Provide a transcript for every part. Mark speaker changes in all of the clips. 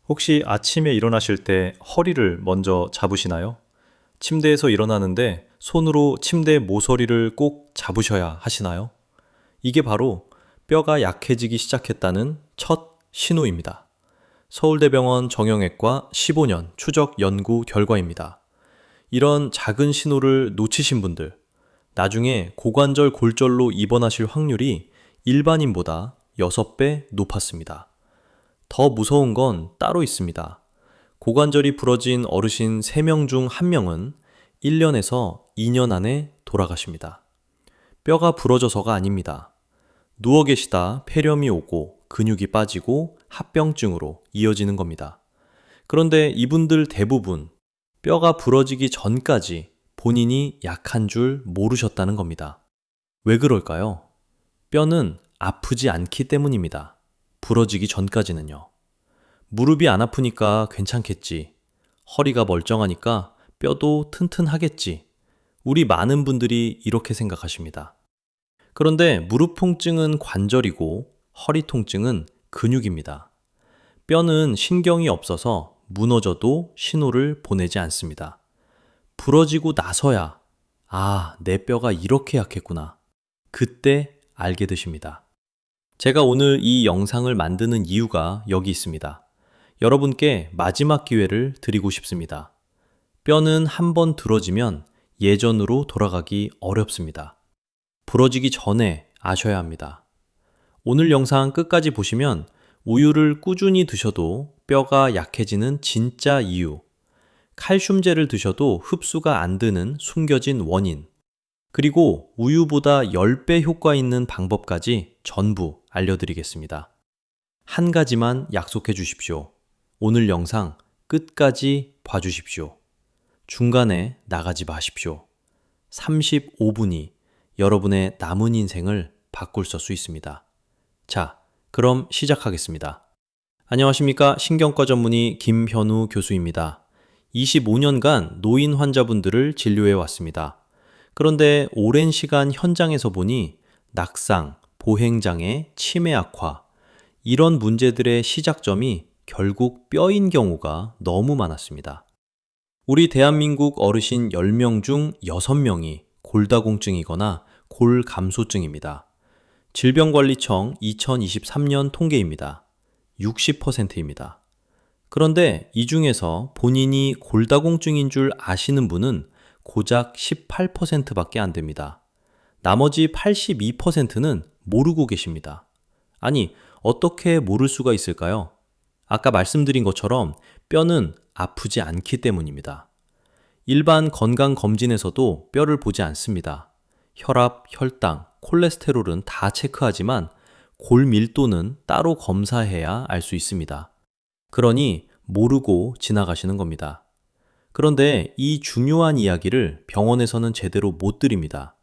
Speaker 1: 혹시 아침에 일어나실 때 허리를 먼저 잡으시나요? 침대에서 일어나는데 손으로 침대 모서리를 꼭 잡으셔야 하시나요? 이게 바로 뼈가 약해지기 시작했다는 첫 신호입니다. 서울대병원 정형외과 15년 추적 연구 결과입니다. 이런 작은 신호를 놓치신 분들, 나중에 고관절 골절로 입원하실 확률이 일반인보다 6배 높았습니다. 더 무서운 건 따로 있습니다. 고관절이 부러진 어르신 3명 중 1명은 1년에서 2년 안에 돌아가십니다. 뼈가 부러져서가 아닙니다. 누워 계시다 폐렴이 오고 근육이 빠지고 합병증으로 이어지는 겁니다. 그런데 이분들 대부분 뼈가 부러지기 전까지 본인이 약한 줄 모르셨다는 겁니다. 왜 그럴까요? 뼈는 아프지 않기 때문입니다. 부러지기 전까지는요. 무릎이 안 아프니까 괜찮겠지. 허리가 멀쩡하니까 뼈도 튼튼하겠지. 우리 많은 분들이 이렇게 생각하십니다. 그런데 무릎 통증은 관절이고 허리 통증은 근육입니다. 뼈는 신경이 없어서 무너져도 신호를 보내지 않습니다. 부러지고 나서야 내 뼈가 이렇게 약했구나. 그때 알게 되십니다. 제가 오늘 이 영상을 만드는 이유가 여기 있습니다. 여러분께 마지막 기회를 드리고 싶습니다. 뼈는 한번 들어지면 예전으로 돌아가기 어렵습니다. 부러지기 전에 아셔야 합니다. 오늘 영상 끝까지 보시면 우유를 꾸준히 드셔도 뼈가 약해지는 진짜 이유, 칼슘제를 드셔도 흡수가 안 되는 숨겨진 원인, 그리고 우유보다 10배 효과 있는 방법까지 전부 알려드리겠습니다. 한 가지만 약속해 주십시오. 오늘 영상 끝까지 봐주십시오. 중간에 나가지 마십시오. 35분이 여러분의 남은 인생을 바꿀 수 있습니다. 자, 그럼 시작하겠습니다. 안녕하십니까? 신경과 전문의 김현우 교수입니다. 25년간 노인 환자분들을 진료해 왔습니다. 그런데 오랜 시간 현장에서 보니 낙상, 보행장애, 치매 악화, 이런 문제들의 시작점이 결국 뼈인 경우가 너무 많았습니다. 우리 대한민국 어르신 10명 중 6명이 골다공증이거나 골감소증입니다. 질병관리청 2023년 통계입니다. 60%입니다. 그런데 이 중에서 본인이 골다공증인 줄 아시는 분은 고작 18%밖에 안 됩니다. 나머지 82%는 모르고 계십니다. 아니, 어떻게 모를 수가 있을까요? 아까 말씀드린 것처럼 뼈는 아프지 않기 때문입니다. 일반 건강검진에서도 뼈를 보지 않습니다. 혈압, 혈당, 콜레스테롤은 다 체크하지만 골밀도는 따로 검사해야 알 수 있습니다. 그러니 모르고 지나가시는 겁니다. 그런데 이 중요한 이야기를 병원에서는 제대로 못 드립니다.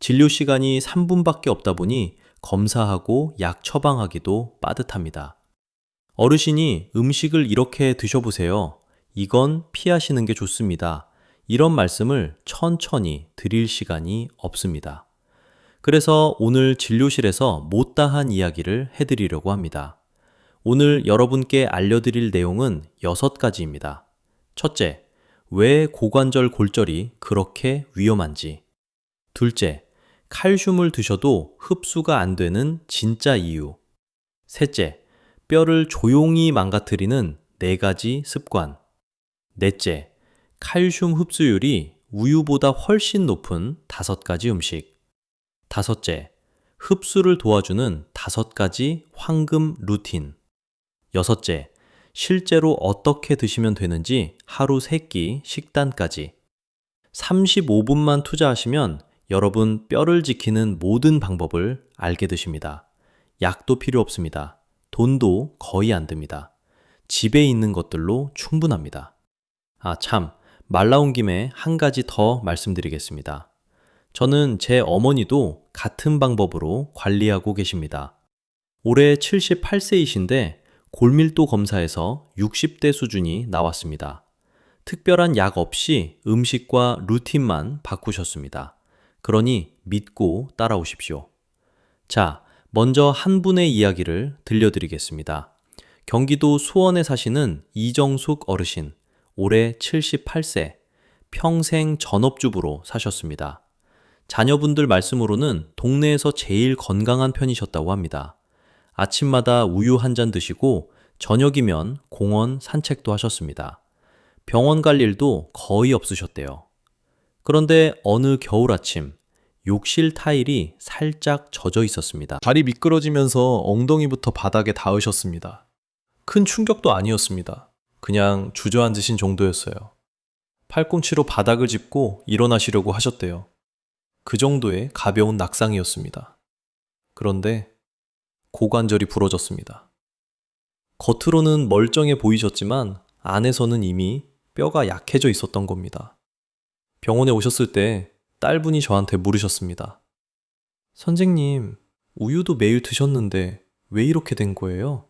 Speaker 1: 진료 시간이 3분밖에 없다 보니 검사하고 약 처방하기도 빠듯합니다. 어르신이 음식을 이렇게 드셔보세요. 이건 피하시는 게 좋습니다. 이런 말씀을 천천히 드릴 시간이 없습니다. 그래서 오늘 진료실에서 못다한 이야기를 해드리려고 합니다. 오늘 여러분께 알려드릴 내용은 6가지입니다. 첫째, 왜 고관절 골절이 그렇게 위험한지. 둘째, 칼슘을 드셔도 흡수가 안 되는 진짜 이유. 셋째, 뼈를 조용히 망가뜨리는 4가지 습관. 넷째, 칼슘 흡수율이 우유보다 훨씬 높은 5가지 음식. 다섯째, 흡수를 도와주는 5가지 황금 루틴. 여섯째, 실제로 어떻게 드시면 되는지 하루 3끼 식단까지. 35분만 투자하시면 여러분 뼈를 지키는 모든 방법을 알게 되십니다. 약도 필요 없습니다. 돈도 거의 안 듭니다. 집에 있는 것들로 충분합니다. 말 나온 김에 한 가지 더 말씀드리겠습니다. 저는 제 어머니도 같은 방법으로 관리하고 계십니다. 올해 78세이신데 골밀도 검사에서 60대 수준이 나왔습니다. 특별한 약 없이 음식과 루틴만 바꾸셨습니다. 그러니 믿고 따라오십시오. 자, 먼저 한 분의 이야기를 들려드리겠습니다. 경기도 수원에 사시는 이정숙 어르신, 올해 78세, 평생 전업주부로 사셨습니다. 자녀분들 말씀으로는 동네에서 제일 건강한 편이셨다고 합니다. 아침마다 우유 한 잔 드시고 저녁이면 공원 산책도 하셨습니다. 병원 갈 일도 거의 없으셨대요. 그런데 어느 겨울 아침, 욕실 타일이 살짝 젖어 있었습니다. 발이 미끄러지면서 엉덩이부터 바닥에 닿으셨습니다. 큰 충격도 아니었습니다. 그냥 주저앉으신 정도였어요. 팔꿈치로 바닥을 짚고 일어나시려고 하셨대요. 그 정도의 가벼운 낙상이었습니다. 그런데 고관절이 부러졌습니다. 겉으로는 멀쩡해 보이셨지만 안에서는 이미 뼈가 약해져 있었던 겁니다. 병원에 오셨을 때 딸분이 저한테 물으셨습니다. 선생님, 우유도 매일 드셨는데 왜 이렇게 된 거예요?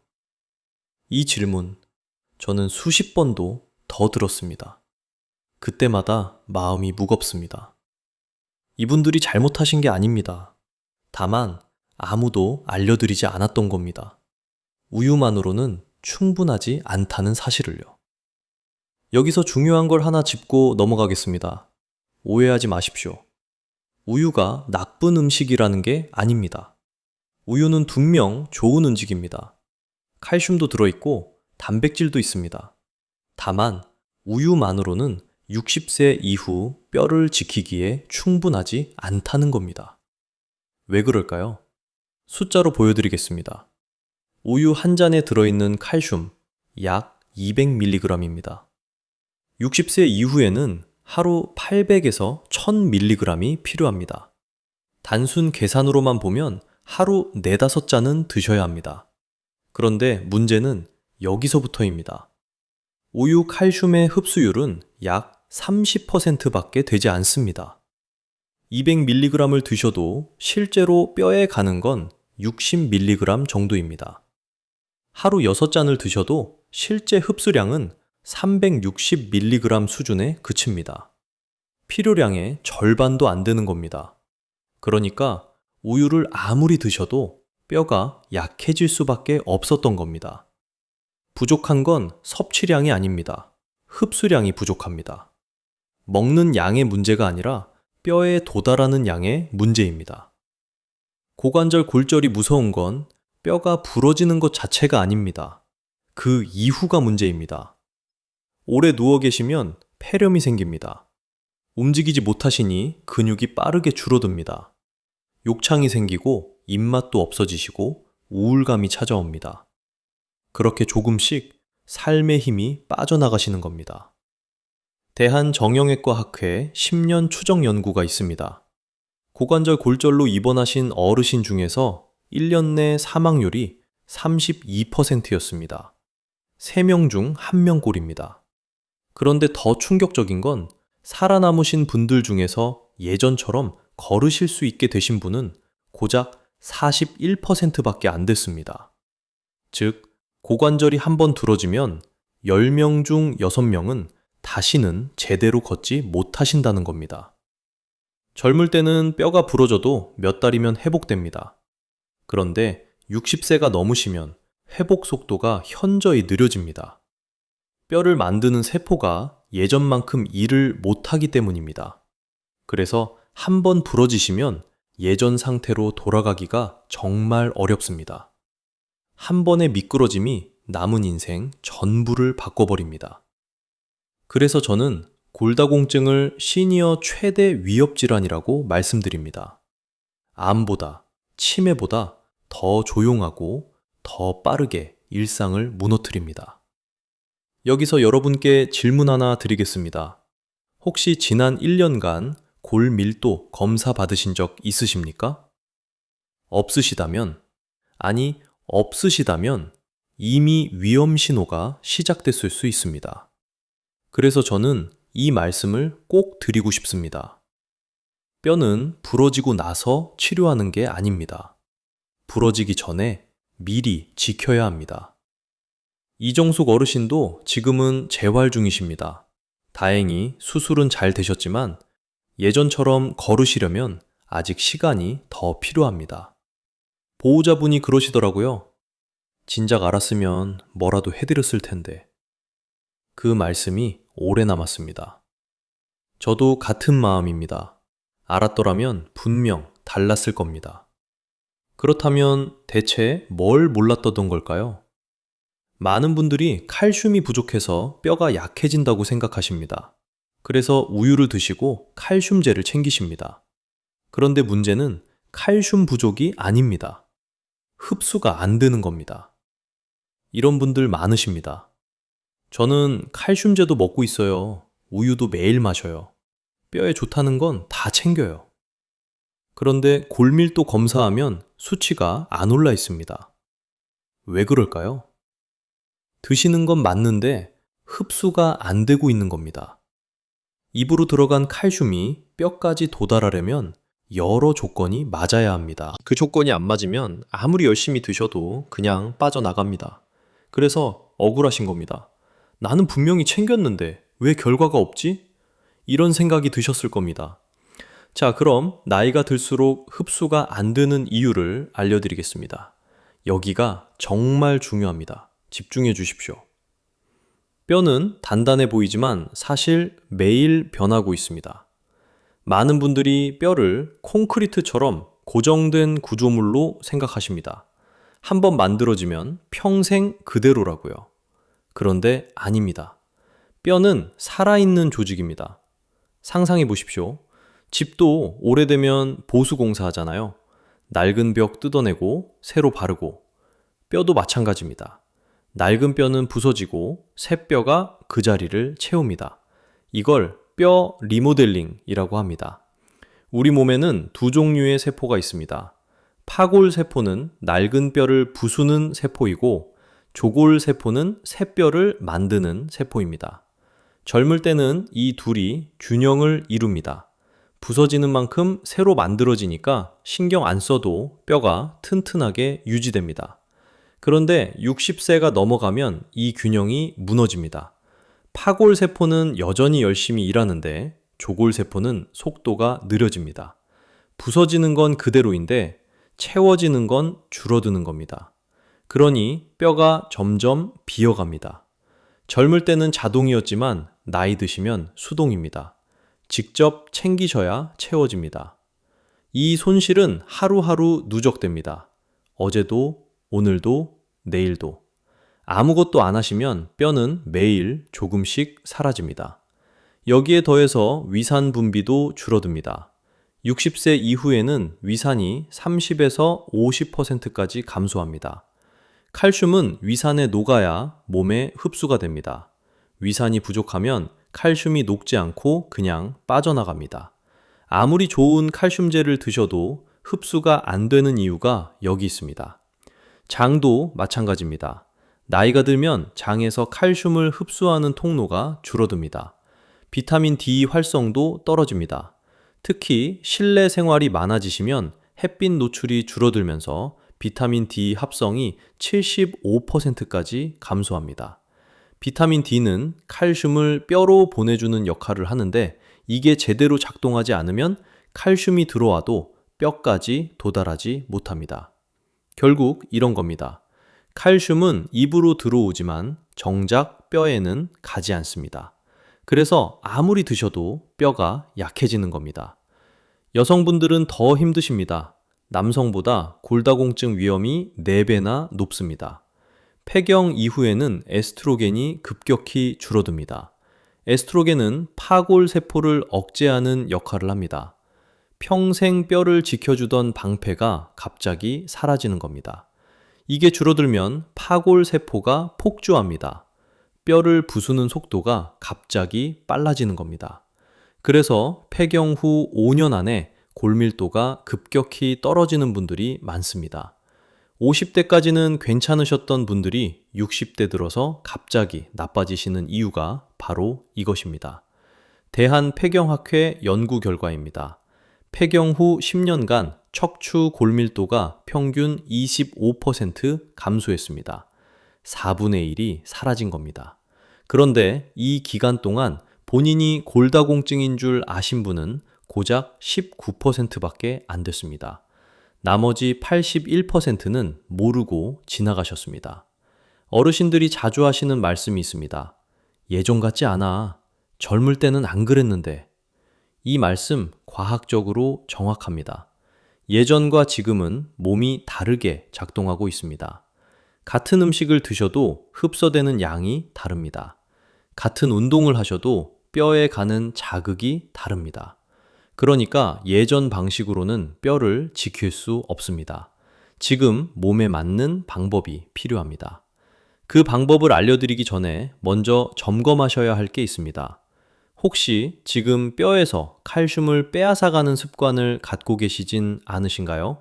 Speaker 1: 이 질문, 저는 수십 번도 더 들었습니다. 그때마다 마음이 무겁습니다. 이분들이 잘못하신 게 아닙니다. 다만 아무도 알려드리지 않았던 겁니다. 우유만으로는 충분하지 않다는 사실을요. 여기서 중요한 걸 하나 짚고 넘어가겠습니다. 오해하지 마십시오. 우유가 나쁜 음식이라는 게 아닙니다. 우유는 분명 좋은 음식입니다. 칼슘도 들어있고 단백질도 있습니다. 다만 우유만으로는 60세 이후 뼈를 지키기에 충분하지 않다는 겁니다. 왜 그럴까요? 숫자로 보여드리겠습니다. 우유 한 잔에 들어있는 칼슘 약 200mg입니다. 60세 이후에는 하루 800에서 1000mg이 필요합니다. 단순 계산으로만 보면 하루 4, 5잔은 드셔야 합니다. 그런데 문제는 여기서부터입니다. 우유 칼슘의 흡수율은 약 30%밖에 되지 않습니다. 200mg을 드셔도 실제로 뼈에 가는 건 60mg 정도입니다. 하루 6잔을 드셔도 실제 흡수량은 360mg 수준에 그칩니다. 필요량의 절반도 안 되는 겁니다. 그러니까 우유를 아무리 드셔도 뼈가 약해질 수밖에 없었던 겁니다. 부족한 건 섭취량이 아닙니다. 흡수량이 부족합니다. 먹는 양의 문제가 아니라 뼈에 도달하는 양의 문제입니다. 고관절 골절이 무서운 건 뼈가 부러지는 것 자체가 아닙니다. 그 이후가 문제입니다. 오래 누워 계시면 폐렴이 생깁니다. 움직이지 못하시니 근육이 빠르게 줄어듭니다. 욕창이 생기고 입맛도 없어지시고 우울감이 찾아옵니다. 그렇게 조금씩 삶의 힘이 빠져나가시는 겁니다. 대한정형외과 학회 10년 추적 연구가 있습니다. 고관절 골절로 입원하신 어르신 중에서 1년 내 사망률이 32%였습니다. 3명 중 1명 꼴입니다. 그런데 더 충격적인 건 살아남으신 분들 중에서 예전처럼 걸으실 수 있게 되신 분은 고작 41%밖에 안 됐습니다. 즉, 고관절이 한번 들어지면 10명 중 6명은 다시는 제대로 걷지 못하신다는 겁니다. 젊을 때는 뼈가 부러져도 몇 달이면 회복됩니다. 그런데 60세가 넘으시면 회복 속도가 현저히 느려집니다. 뼈를 만드는 세포가 예전만큼 일을 못하기 때문입니다. 그래서 한번 부러지시면 예전 상태로 돌아가기가 정말 어렵습니다. 한 번의 미끄러짐이 남은 인생 전부를 바꿔버립니다. 그래서 저는 골다공증을 시니어 최대 위협 질환이라고 말씀드립니다. 암보다, 치매보다 더 조용하고 더 빠르게 일상을 무너뜨립니다. 여기서 여러분께 질문 하나 드리겠습니다. 혹시 지난 1년간 골 밀도 검사 받으신 적 있으십니까? 없으시다면, 없으시다면 이미 위험 신호가 시작됐을 수 있습니다. 그래서 저는 이 말씀을 꼭 드리고 싶습니다. 뼈는 부러지고 나서 치료하는 게 아닙니다. 부러지기 전에 미리 지켜야 합니다. 이정숙 어르신도 지금은 재활 중이십니다. 다행히 수술은 잘 되셨지만 예전처럼 걸으시려면 아직 시간이 더 필요합니다. 보호자분이 그러시더라고요. 진작 알았으면 뭐라도 해드렸을 텐데. 그 말씀이 오래 남았습니다. 저도 같은 마음입니다. 알았더라면 분명 달랐을 겁니다. 그렇다면 대체 뭘 몰랐던 걸까요? 많은 분들이 칼슘이 부족해서 뼈가 약해진다고 생각하십니다. 그래서 우유를 드시고 칼슘제를 챙기십니다. 그런데 문제는 칼슘 부족이 아닙니다. 흡수가 안 되는 겁니다. 이런 분들 많으십니다. 저는 칼슘제도 먹고 있어요. 우유도 매일 마셔요. 뼈에 좋다는 건 다 챙겨요. 그런데 골밀도 검사하면 수치가 안 올라 있습니다. 왜 그럴까요? 드시는 건 맞는데 흡수가 안 되고 있는 겁니다. 입으로 들어간 칼슘이 뼈까지 도달하려면 여러 조건이 맞아야 합니다. 그 조건이 안 맞으면 아무리 열심히 드셔도 그냥 빠져나갑니다. 그래서 억울하신 겁니다. 나는 분명히 챙겼는데 왜 결과가 없지? 이런 생각이 드셨을 겁니다. 자, 그럼 나이가 들수록 흡수가 안 되는 이유를 알려드리겠습니다. 여기가 정말 중요합니다. 집중해 주십시오. 뼈는 단단해 보이지만 사실 매일 변하고 있습니다. 많은 분들이 뼈를 콘크리트처럼 고정된 구조물로 생각하십니다. 한번 만들어지면 평생 그대로라고요. 그런데 아닙니다. 뼈는 살아있는 조직입니다. 상상해 보십시오. 집도 오래되면 보수공사 하잖아요. 낡은 벽 뜯어내고 새로 바르고, 뼈도 마찬가지입니다. 낡은 뼈는 부서지고 새 뼈가 그 자리를 채웁니다. 이걸 뼈 리모델링이라고 합니다. 우리 몸에는 두 종류의 세포가 있습니다. 파골세포는 낡은 뼈를 부수는 세포이고, 조골세포는 새 뼈를 만드는 세포입니다. 젊을 때는 이 둘이 균형을 이룹니다. 부서지는 만큼 새로 만들어지니까 신경 안 써도 뼈가 튼튼하게 유지됩니다. 그런데 60세가 넘어가면 이 균형이 무너집니다. 파골세포는 여전히 열심히 일하는데 조골세포는 속도가 느려집니다. 부서지는 건 그대로인데 채워지는 건 줄어드는 겁니다. 그러니 뼈가 점점 비어갑니다. 젊을 때는 자동이었지만 나이 드시면 수동입니다. 직접 챙기셔야 채워집니다. 이 손실은 하루하루 누적됩니다. 어제도, 오늘도, 내일도. 아무것도 안 하시면 뼈는 매일 조금씩 사라집니다. 여기에 더해서 위산 분비도 줄어듭니다. 60세 이후에는 위산이 30에서 50%까지 감소합니다. 칼슘은 위산에 녹아야 몸에 흡수가 됩니다. 위산이 부족하면 칼슘이 녹지 않고 그냥 빠져나갑니다. 아무리 좋은 칼슘제를 드셔도 흡수가 안 되는 이유가 여기 있습니다. 장도 마찬가지입니다. 나이가 들면 장에서 칼슘을 흡수하는 통로가 줄어듭니다. 비타민 D 활성도 떨어집니다. 특히 실내 생활이 많아지시면 햇빛 노출이 줄어들면서 비타민 D 합성이 75%까지 감소합니다. 비타민 D는 칼슘을 뼈로 보내주는 역할을 하는데 이게 제대로 작동하지 않으면 칼슘이 들어와도 뼈까지 도달하지 못합니다. 결국 이런 겁니다. 칼슘은 입으로 들어오지만 정작 뼈에는 가지 않습니다. 그래서 아무리 드셔도 뼈가 약해지는 겁니다. 여성분들은 더 힘드십니다. 남성보다 골다공증 위험이 4배나 높습니다. 폐경 이후에는 에스트로겐이 급격히 줄어듭니다. 에스트로겐은 파골세포를 억제하는 역할을 합니다. 평생 뼈를 지켜주던 방패가 갑자기 사라지는 겁니다. 이게 줄어들면 파골세포가 폭주합니다. 뼈를 부수는 속도가 갑자기 빨라지는 겁니다. 그래서 폐경 후 5년 안에 골밀도가 급격히 떨어지는 분들이 많습니다. 50대까지는 괜찮으셨던 분들이 60대 들어서 갑자기 나빠지시는 이유가 바로 이것입니다. 대한폐경학회 연구 결과입니다. 폐경 후 10년간 척추 골밀도가 평균 25% 감소했습니다. 4분의 1이 사라진 겁니다. 그런데 이 기간 동안 본인이 골다공증인 줄 아신 분은 고작 19%밖에 안 됐습니다. 나머지 81%는 모르고 지나가셨습니다. 어르신들이 자주 하시는 말씀이 있습니다. 예전 같지 않아. 젊을 때는 안 그랬는데. 이 말씀 과학적으로 정확합니다. 예전과 지금은 몸이 다르게 작동하고 있습니다. 같은 음식을 드셔도 흡수되는 양이 다릅니다. 같은 운동을 하셔도 뼈에 가는 자극이 다릅니다. 그러니까 예전 방식으로는 뼈를 지킬 수 없습니다. 지금 몸에 맞는 방법이 필요합니다. 그 방법을 알려드리기 전에 먼저 점검하셔야 할 게 있습니다. 혹시 지금 뼈에서 칼슘을 빼앗아가는 습관을 갖고 계시진 않으신가요?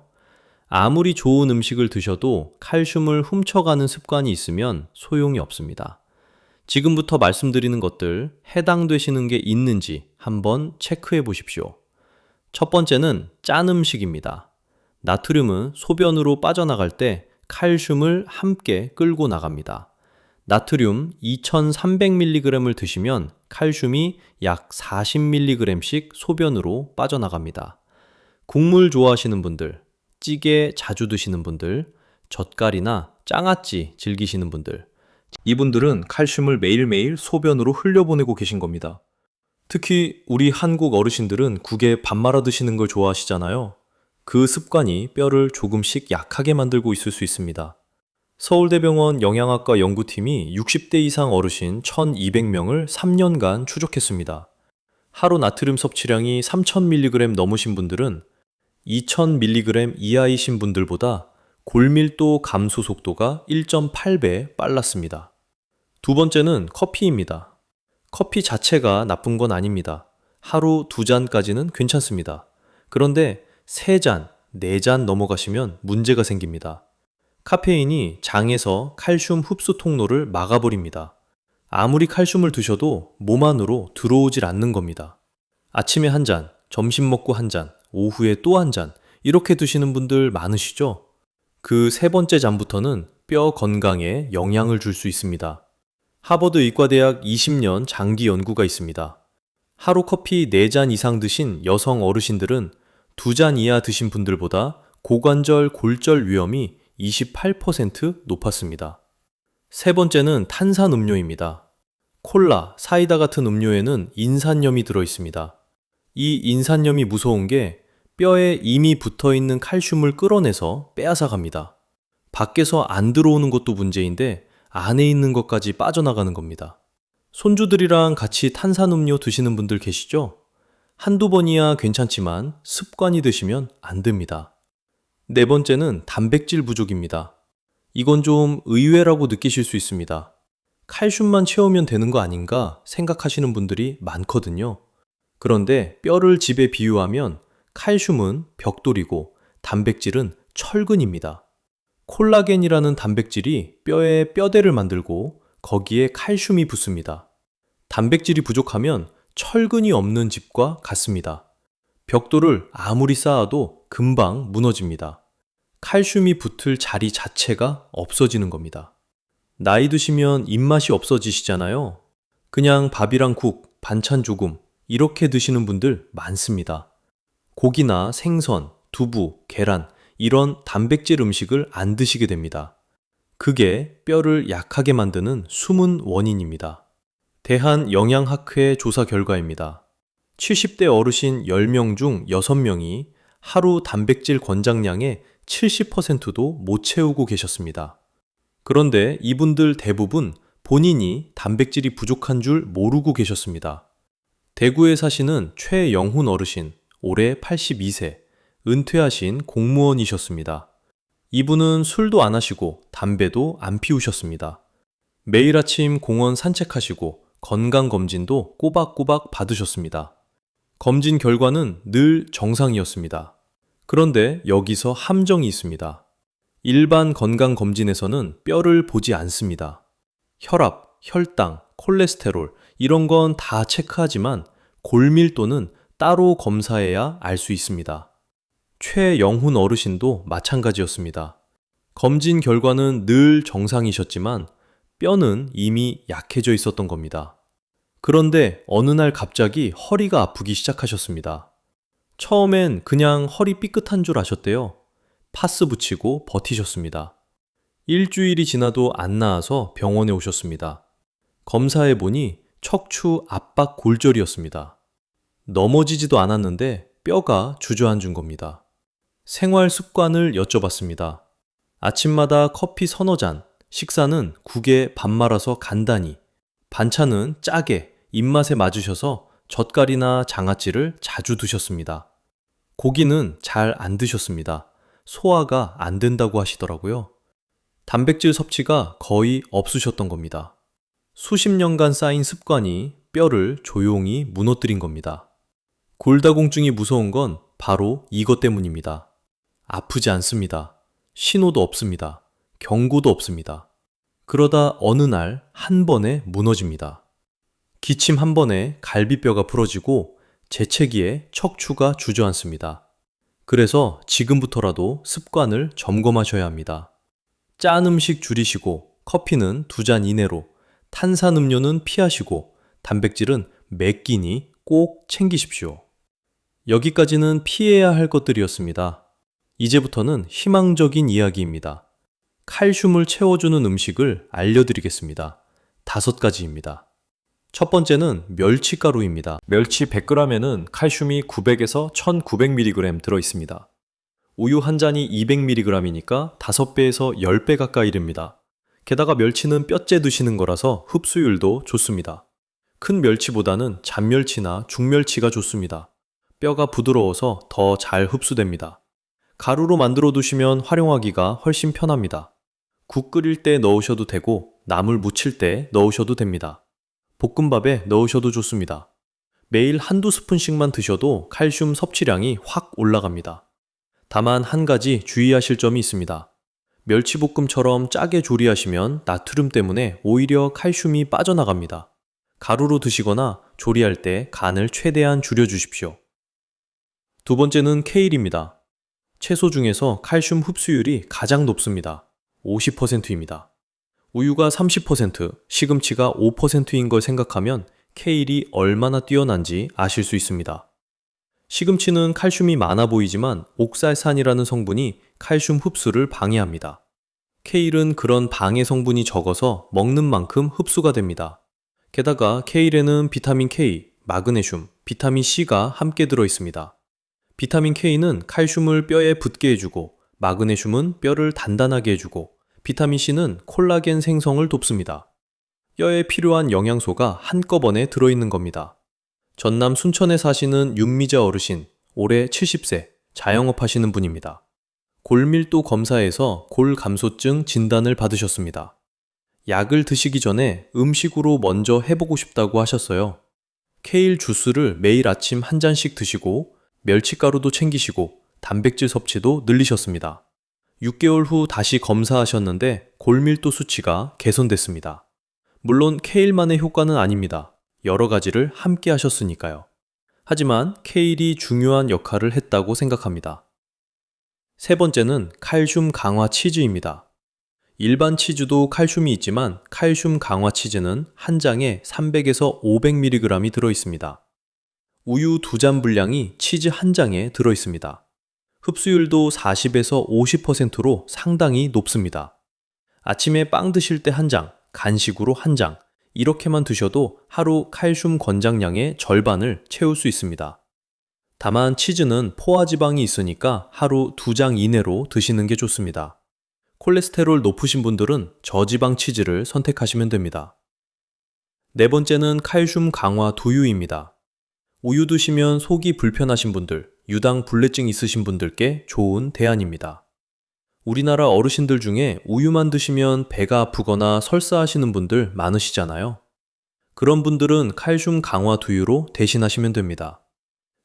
Speaker 1: 아무리 좋은 음식을 드셔도 칼슘을 훔쳐가는 습관이 있으면 소용이 없습니다. 지금부터 말씀드리는 것들 해당되시는 게 있는지 한번 체크해 보십시오. 첫 번째는 짠 음식입니다. 나트륨은 소변으로 빠져나갈 때 칼슘을 함께 끌고 나갑니다. 나트륨 2300mg을 드시면 칼슘이 약 40mg씩 소변으로 빠져나갑니다. 국물 좋아하시는 분들, 찌개 자주 드시는 분들, 젓갈이나 장아찌 즐기시는 분들, 이분들은 칼슘을 매일매일 소변으로 흘려보내고 계신 겁니다. 특히 우리 한국 어르신들은 국에 밥 말아 드시는 걸 좋아하시잖아요. 그 습관이 뼈를 조금씩 약하게 만들고 있을 수 있습니다. 서울대병원 영양학과 연구팀이 60대 이상 어르신 1200명을 3년간 추적했습니다. 하루 나트륨 섭취량이 3000mg 넘으신 분들은 2000mg 이하이신 분들보다 골밀도 감소 속도가 1.8배 빨랐습니다. 두 번째는 커피입니다. 커피 자체가 나쁜 건 아닙니다. 하루 2잔까지는 괜찮습니다. 그런데 3잔, 4잔 넘어가시면 문제가 생깁니다. 카페인이 장에서 칼슘 흡수 통로를 막아버립니다. 아무리 칼슘을 드셔도 몸 안으로 들어오질 않는 겁니다. 아침에 한 잔, 점심 먹고 한 잔, 오후에 또 한 잔, 이렇게 드시는 분들 많으시죠? 그 세 번째 잔부터는 뼈 건강에 영향을 줄 수 있습니다. 하버드 의과대학 20년 장기 연구가 있습니다. 하루 커피 4잔 이상 드신 여성 어르신들은 2잔 이하 드신 분들보다 고관절 골절 위험이 28% 높았습니다. 세 번째는 탄산음료입니다. 콜라, 사이다 같은 음료에는 인산염이 들어있습니다. 이 인산염이 무서운 게 뼈에 이미 붙어있는 칼슘을 끌어내서 빼앗아 갑니다. 밖에서 안 들어오는 것도 문제인데 안에 있는 것까지 빠져나가는 겁니다. 손주들이랑 같이 탄산음료 드시는 분들 계시죠? 한두 번이야 괜찮지만 습관이 되시면 안 됩니다. 네 번째는 단백질 부족입니다. 이건 좀 의외라고 느끼실 수 있습니다. 칼슘만 채우면 되는 거 아닌가 생각하시는 분들이 많거든요. 그런데 뼈를 집에 비유하면 칼슘은 벽돌이고 단백질은 철근입니다. 콜라겐이라는 단백질이 뼈에 뼈대를 만들고 거기에 칼슘이 붙습니다. 단백질이 부족하면 철근이 없는 집과 같습니다. 벽돌을 아무리 쌓아도 금방 무너집니다. 칼슘이 붙을 자리 자체가 없어지는 겁니다. 나이 드시면 입맛이 없어지시잖아요. 그냥 밥이랑 국, 반찬 조금 이렇게 드시는 분들 많습니다. 고기나 생선, 두부, 계란 이런 단백질 음식을 안 드시게 됩니다. 그게 뼈를 약하게 만드는 숨은 원인입니다. 대한영양학회 조사 결과입니다. 70대 어르신 10명 중 6명이 하루 단백질 권장량의 70%도 못 채우고 계셨습니다. 그런데 이분들 대부분 본인이 단백질이 부족한 줄 모르고 계셨습니다. 대구에 사시는 최영훈 어르신, 올해 82세, 은퇴하신 공무원이셨습니다. 이분은 술도 안 하시고 담배도 안 피우셨습니다. 매일 아침 공원 산책하시고 건강검진도 꼬박꼬박 받으셨습니다. 검진 결과는 늘 정상이었습니다. 그런데 여기서 함정이 있습니다. 일반 건강검진에서는 뼈를 보지 않습니다. 혈압, 혈당, 콜레스테롤 이런 건 다 체크하지만 골밀도는 따로 검사해야 알 수 있습니다. 최영훈 어르신도 마찬가지였습니다. 검진 결과는 늘 정상이셨지만 뼈는 이미 약해져 있었던 겁니다. 그런데 어느 날 갑자기 허리가 아프기 시작하셨습니다. 처음엔 그냥 허리 삐끗한 줄 아셨대요. 파스 붙이고 버티셨습니다. 일주일이 지나도 안 나아서 병원에 오셨습니다. 검사해 보니 척추 압박 골절이었습니다. 넘어지지도 않았는데 뼈가 주저앉은 겁니다. 생활 습관을 여쭤봤습니다. 아침마다 커피 서너 잔, 식사는 국에 밥 말아서 간단히, 반찬은 짜게 입맛에 맞으셔서 젓갈이나 장아찌를 자주 드셨습니다. 고기는 잘 안 드셨습니다. 소화가 안 된다고 하시더라고요. 단백질 섭취가 거의 없으셨던 겁니다. 수십 년간 쌓인 습관이 뼈를 조용히 무너뜨린 겁니다. 골다공증이 무서운 건 바로 이것 때문입니다. 아프지 않습니다. 신호도 없습니다. 경고도 없습니다. 그러다 어느 날 한 번에 무너집니다. 기침 한 번에 갈비뼈가 부러지고 재채기에 척추가 주저앉습니다. 그래서 지금부터라도 습관을 점검하셔야 합니다. 짠 음식 줄이시고 커피는 2잔 이내로, 탄산음료는 피하시고 단백질은 매 끼니 꼭 챙기십시오. 여기까지는 피해야 할 것들이었습니다. 이제부터는 희망적인 이야기입니다. 칼슘을 채워주는 음식을 알려드리겠습니다. 5가지입니다. 첫 번째는 멸치가루입니다. 멸치 100g에는 칼슘이 900에서 1900mg 들어있습니다. 우유 한 잔이 200mg이니까 5배에서 10배 가까이 됩니다. 게다가 멸치는 뼈째 드시는 거라서 흡수율도 좋습니다. 큰 멸치보다는 잔멸치나 중멸치가 좋습니다. 뼈가 부드러워서 더 잘 흡수됩니다. 가루로 만들어 두시면 활용하기가 훨씬 편합니다. 국 끓일 때 넣으셔도 되고 나물 무칠 때 넣으셔도 됩니다. 볶음밥에 넣으셔도 좋습니다. 매일 한두 스푼씩만 드셔도 칼슘 섭취량이 확 올라갑니다. 다만 한 가지 주의하실 점이 있습니다. 멸치볶음처럼 짜게 조리하시면 나트륨 때문에 오히려 칼슘이 빠져나갑니다. 가루로 드시거나 조리할 때 간을 최대한 줄여주십시오. 두 번째는 케일입니다. 채소 중에서 칼슘 흡수율이 가장 높습니다. 50%입니다. 우유가 30%, 시금치가 5%인 걸 생각하면 케일이 얼마나 뛰어난지 아실 수 있습니다. 시금치는 칼슘이 많아 보이지만 옥살산이라는 성분이 칼슘 흡수를 방해합니다. 케일은 그런 방해 성분이 적어서 먹는 만큼 흡수가 됩니다. 게다가 케일에는 비타민 K, 마그네슘, 비타민 C가 함께 들어 있습니다. 비타민 K는 칼슘을 뼈에 붙게 해주고, 마그네슘은 뼈를 단단하게 해주고, 비타민 C는 콜라겐 생성을 돕습니다. 뼈에 필요한 영양소가 한꺼번에 들어있는 겁니다. 전남 순천에 사시는 윤미자 어르신, 올해 70세, 자영업 하시는 분입니다. 골밀도 검사에서 골감소증 진단을 받으셨습니다. 약을 드시기 전에 음식으로 먼저 해보고 싶다고 하셨어요. 케일 주스를 매일 아침 한 잔씩 드시고 멸치가루도 챙기시고 단백질 섭취도 늘리셨습니다. 6개월 후 다시 검사하셨는데 골밀도 수치가 개선됐습니다. 물론 케일만의 효과는 아닙니다. 여러 가지를 함께 하셨으니까요. 하지만 케일이 중요한 역할을 했다고 생각합니다. 세 번째는 칼슘 강화 치즈입니다. 일반 치즈도 칼슘이 있지만 칼슘 강화 치즈는 한 장에 300에서 500mg이 들어있습니다. 우유 2잔 분량이 치즈 한 장에 들어있습니다. 흡수율도 40에서 50%로 상당히 높습니다. 아침에 빵 드실 때 한 장, 간식으로 한 장, 이렇게만 드셔도 하루 칼슘 권장량의 절반을 채울 수 있습니다. 다만 치즈는 포화지방이 있으니까 하루 2장 이내로 드시는 게 좋습니다. 콜레스테롤 높으신 분들은 저지방 치즈를 선택하시면 됩니다. 네 번째는 칼슘 강화 두유입니다. 우유 드시면 속이 불편하신 분들, 유당 불내증 있으신 분들께 좋은 대안입니다. 우리나라 어르신들 중에 우유만 드시면 배가 아프거나 설사하시는 분들 많으시잖아요. 그런 분들은 칼슘 강화 두유로 대신하시면 됩니다.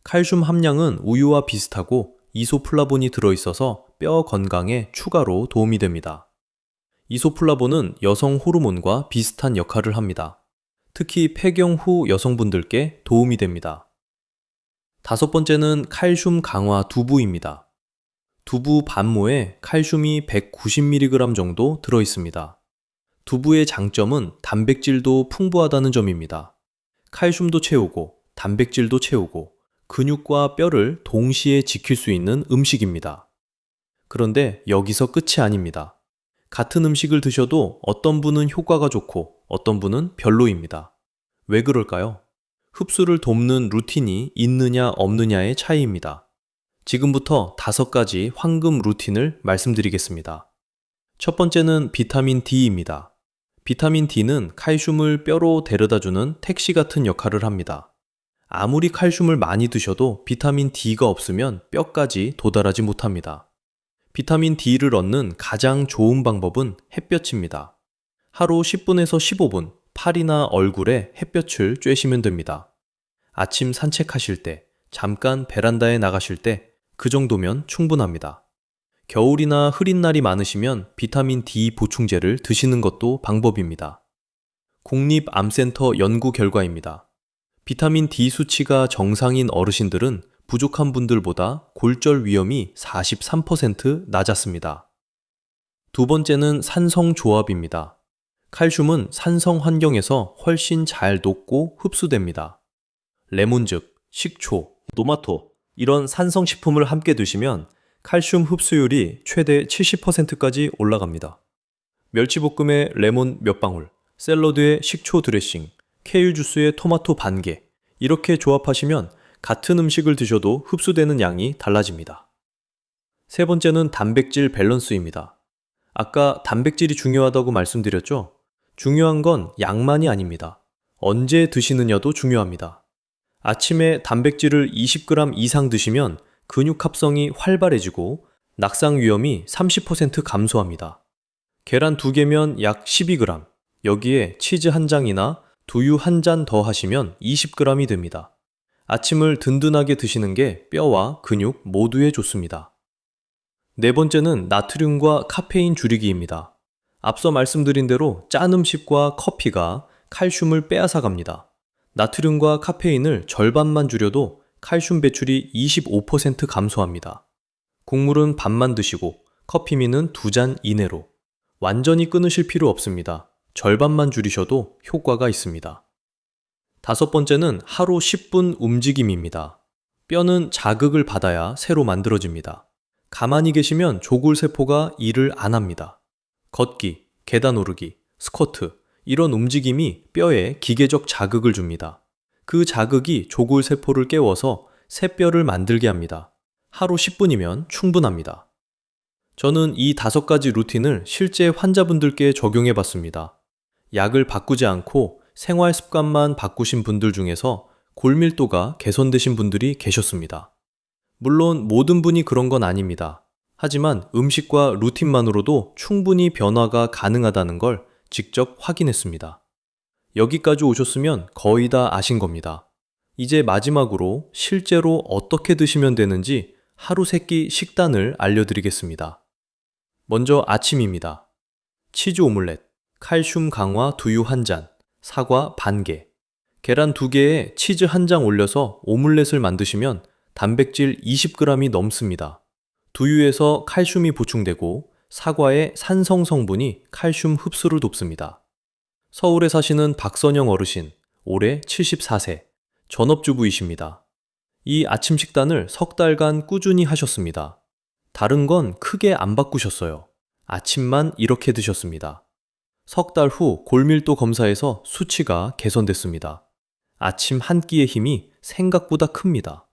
Speaker 1: 칼슘 함량은 우유와 비슷하고 이소플라본이 들어있어서 뼈 건강에 추가로 도움이 됩니다. 이소플라본은 여성 호르몬과 비슷한 역할을 합니다. 특히 폐경 후 여성분들께 도움이 됩니다. 다섯 번째는 칼슘 강화 두부입니다. 두부 반모에 칼슘이 190mg 정도 들어있습니다. 두부의 장점은 단백질도 풍부하다는 점입니다. 칼슘도 채우고 단백질도 채우고 근육과 뼈를 동시에 지킬 수 있는 음식입니다. 그런데 여기서 끝이 아닙니다. 같은 음식을 드셔도 어떤 분은 효과가 좋고 어떤 분은 별로입니다. 왜 그럴까요? 흡수를 돕는 루틴이 있느냐 없느냐의 차이입니다. 지금부터 5가지 황금 루틴을 말씀드리겠습니다. 첫 번째는 비타민 D입니다. 비타민 D는 칼슘을 뼈로 데려다주는 택시 같은 역할을 합니다. 아무리 칼슘을 많이 드셔도 비타민 D가 없으면 뼈까지 도달하지 못합니다. 비타민 D를 얻는 가장 좋은 방법은 햇볕입니다. 하루 10분에서 15분 팔이나 얼굴에 햇볕을 쬐시면 됩니다. 아침 산책하실 때, 잠깐 베란다에 나가실 때 그 정도면 충분합니다. 겨울이나 흐린 날이 많으시면 비타민 D 보충제를 드시는 것도 방법입니다. 국립암센터 연구 결과입니다. 비타민 D 수치가 정상인 어르신들은 부족한 분들보다 골절 위험이 43% 낮았습니다. 두 번째는 산성조합입니다. 칼슘은 산성 환경에서 훨씬 잘 녹고 흡수됩니다. 레몬즙, 식초, 노마토 이런 산성식품을 함께 드시면 칼슘 흡수율이 최대 70%까지 올라갑니다. 멸치볶음에 레몬 몇 방울, 샐러드에 식초 드레싱, 케유 주스에 토마토 반 개 이렇게 조합하시면 같은 음식을 드셔도 흡수되는 양이 달라집니다. 세 번째는 단백질 밸런스입니다. 아까 단백질이 중요하다고 말씀드렸죠? 중요한 건 양만이 아닙니다. 언제 드시느냐도 중요합니다. 아침에 단백질을 20g 이상 드시면 근육 합성이 활발해지고 낙상 위험이 30% 감소합니다. 계란 2개면 약 12g, 여기에 치즈 한 장이나 두유 한 잔 더 하시면 20g이 됩니다. 아침을 든든하게 드시는 게 뼈와 근육 모두에 좋습니다. 네 번째는 나트륨과 카페인 줄이기입니다. 앞서 말씀드린 대로 짠 음식과 커피가 칼슘을 빼앗아 갑니다. 나트륨과 카페인을 절반만 줄여도 칼슘 배출이 25% 감소합니다. 국물은 반만 드시고 커피미는 2잔 이내로. 완전히 끊으실 필요 없습니다. 절반만 줄이셔도 효과가 있습니다. 다섯 번째는 하루 10분 움직임입니다. 뼈는 자극을 받아야 새로 만들어집니다. 가만히 계시면 조골세포가 일을 안 합니다. 걷기, 계단 오르기, 스쿼트 이런 움직임이 뼈에 기계적 자극을 줍니다. 그 자극이 조골세포를 깨워서 새 뼈를 만들게 합니다. 하루 10분이면 충분합니다. 저는 이 5가지 루틴을 실제 환자분들께 적용해 봤습니다. 약을 바꾸지 않고 생활 습관만 바꾸신 분들 중에서 골밀도가 개선되신 분들이 계셨습니다. 물론 모든 분이 그런 건 아닙니다. 하지만 음식과 루틴만으로도 충분히 변화가 가능하다는 걸 직접 확인했습니다. 여기까지 오셨으면 거의 다 아신 겁니다. 이제 마지막으로 실제로 어떻게 드시면 되는지 하루 3끼 식단을 알려드리겠습니다. 먼저 아침입니다. 치즈 오믈렛, 칼슘 강화 두유 한 잔, 사과 반 개, 계란 2개에 치즈 한 장 올려서 오믈렛을 만드시면 단백질 20g이 넘습니다. 두유에서 칼슘이 보충되고 사과의 산성 성분이 칼슘 흡수를 돕습니다. 서울에 사시는 박선영 어르신, 올해 74세, 전업주부이십니다. 이 아침 식단을 석 달간 꾸준히 하셨습니다. 다른 건 크게 안 바꾸셨어요. 아침만 이렇게 드셨습니다. 석 달 후 골밀도 검사에서 수치가 개선됐습니다. 아침 한 끼의 힘이 생각보다 큽니다.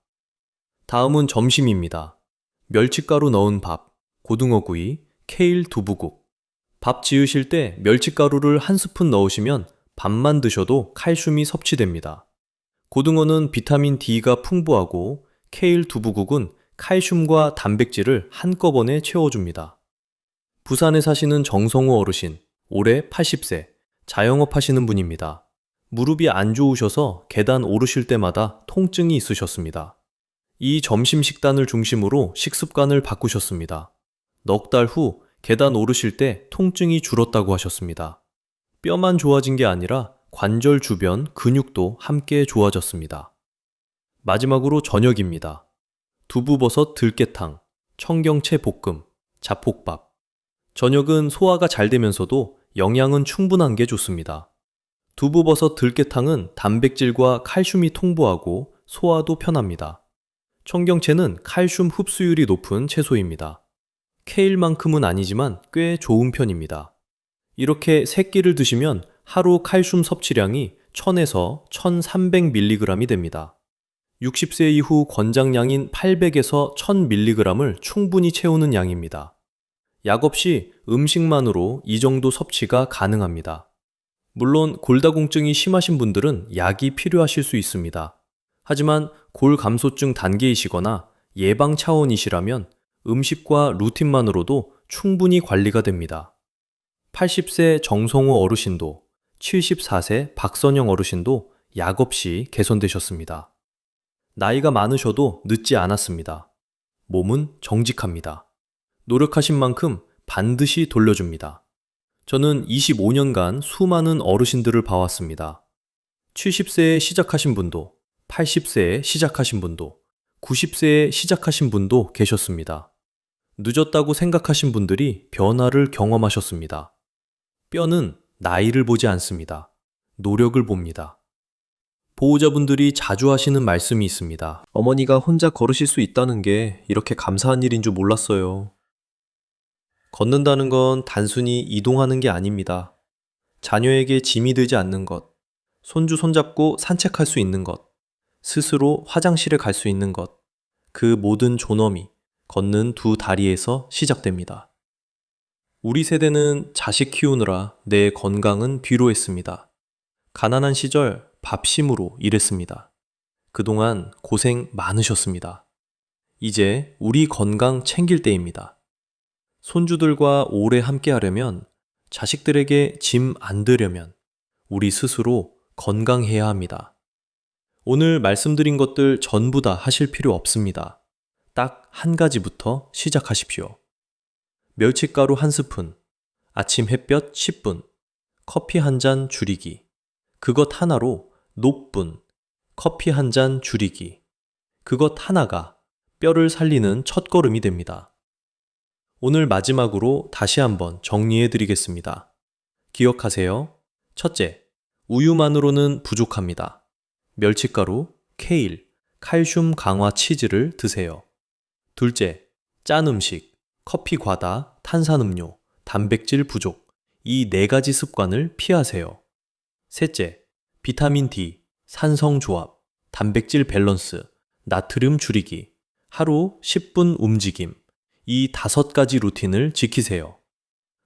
Speaker 1: 다음은 점심입니다. 멸치가루 넣은 밥, 고등어구이, 케일 두부국. 밥 지으실 때 멸치가루를 한 스푼 넣으시면 밥만 드셔도 칼슘이 섭취됩니다. 고등어는 비타민 D가 풍부하고 케일 두부국은 칼슘과 단백질을 한꺼번에 채워줍니다. 부산에 사시는 정성호 어르신, 올해 80세, 자영업 하시는 분입니다. 무릎이 안 좋으셔서 계단 오르실 때마다 통증이 있으셨습니다. 이 점심 식단을 중심으로 식습관을 바꾸셨습니다. 넉 달 후 계단 오르실 때 통증이 줄었다고 하셨습니다. 뼈만 좋아진 게 아니라 관절 주변 근육도 함께 좋아졌습니다. 마지막으로 저녁입니다. 두부버섯 들깨탕, 청경채 볶음, 잡곡밥. 저녁은 소화가 잘 되면서도 영양은 충분한 게 좋습니다. 두부버섯 들깨탕은 단백질과 칼슘이 풍부하고 소화도 편합니다. 청경채는 칼슘 흡수율이 높은 채소입니다. 케일만큼은 아니지만 꽤 좋은 편입니다. 이렇게 3끼를 드시면 하루 칼슘 섭취량이 1000에서 1300mg이 됩니다. 60세 이후 권장량인 800에서 1000mg을 충분히 채우는 양입니다. 약 없이 음식만으로 이 정도 섭취가 가능합니다. 물론 골다공증이 심하신 분들은 약이 필요하실 수 있습니다. 하지만 골감소증 단계이시거나 예방 차원이시라면 음식과 루틴만으로도 충분히 관리가 됩니다. 80세 정성호 어르신도 74세 박선영 어르신도 약 없이 개선되셨습니다. 나이가 많으셔도 늦지 않았습니다. 몸은 정직합니다. 노력하신 만큼 반드시 돌려줍니다. 저는 25년간 수많은 어르신들을 봐왔습니다. 70세에 시작하신 분도, 80세에 시작하신 분도, 90세에 시작하신 분도 계셨습니다. 늦었다고 생각하신 분들이 변화를 경험하셨습니다. 뼈는 나이를 보지 않습니다. 노력을 봅니다. 보호자분들이 자주 하시는 말씀이 있습니다. 어머니가 혼자 걸으실 수 있다는 게 이렇게 감사한 일인 줄 몰랐어요. 걷는다는 건 단순히 이동하는 게 아닙니다. 자녀에게 짐이 되지 않는 것, 손주 손잡고 산책할 수 있는 것, 스스로 화장실에 갈 수 있는 것, 그 모든 존엄이 걷는 두 다리에서 시작됩니다. 우리 세대는 자식 키우느라 내 건강은 뒤로 했습니다. 가난한 시절 밥심으로 일했습니다. 그동안 고생 많으셨습니다. 이제 우리 건강 챙길 때입니다. 손주들과 오래 함께 하려면, 자식들에게 짐 안 되려면 우리 스스로 건강해야 합니다. 오늘 말씀드린 것들 전부 다 하실 필요 없습니다. 딱 한 가지부터 시작하십시오. 멸치가루 1스푼, 아침 햇볕 10분, 커피 한 잔 줄이기. 그것 하나로 노분, 커피 한 잔 줄이기. 그것 하나가 뼈를 살리는 첫걸음이 됩니다. 오늘 마지막으로 다시 한번 정리해 드리겠습니다. 기억하세요. 첫째, 우유만으로는 부족합니다. 멸치가루, 케일, 칼슘 강화 치즈를 드세요. 둘째, 짠 음식, 커피 과다, 탄산음료, 단백질 부족, 이 4가지 습관을 피하세요. 셋째, 비타민 D, 산성조합, 단백질 밸런스, 나트륨 줄이기, 하루 10분 움직임, 이 5가지 루틴을 지키세요.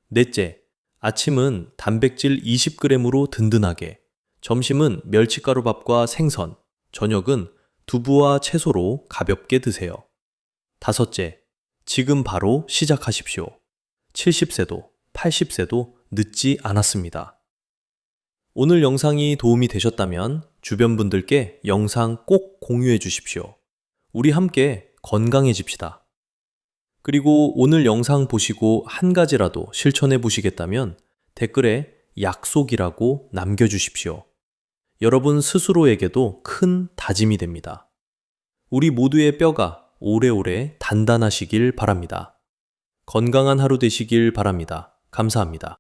Speaker 1: 넷째, 아침은 단백질 20g으로 든든하게, 점심은 멸치가루밥과 생선, 저녁은 두부와 채소로 가볍게 드세요. 다섯째, 지금 바로 시작하십시오. 70세도, 80세도 늦지 않았습니다. 오늘 영상이 도움이 되셨다면 주변 분들께 영상 꼭 공유해 주십시오. 우리 함께 건강해집시다. 그리고 오늘 영상 보시고 한 가지라도 실천해 보시겠다면 댓글에 약속이라고 남겨주십시오. 여러분 스스로에게도 큰 다짐이 됩니다. 우리 모두의 뼈가 오래오래 단단하시길 바랍니다. 건강한 하루 되시길 바랍니다. 감사합니다.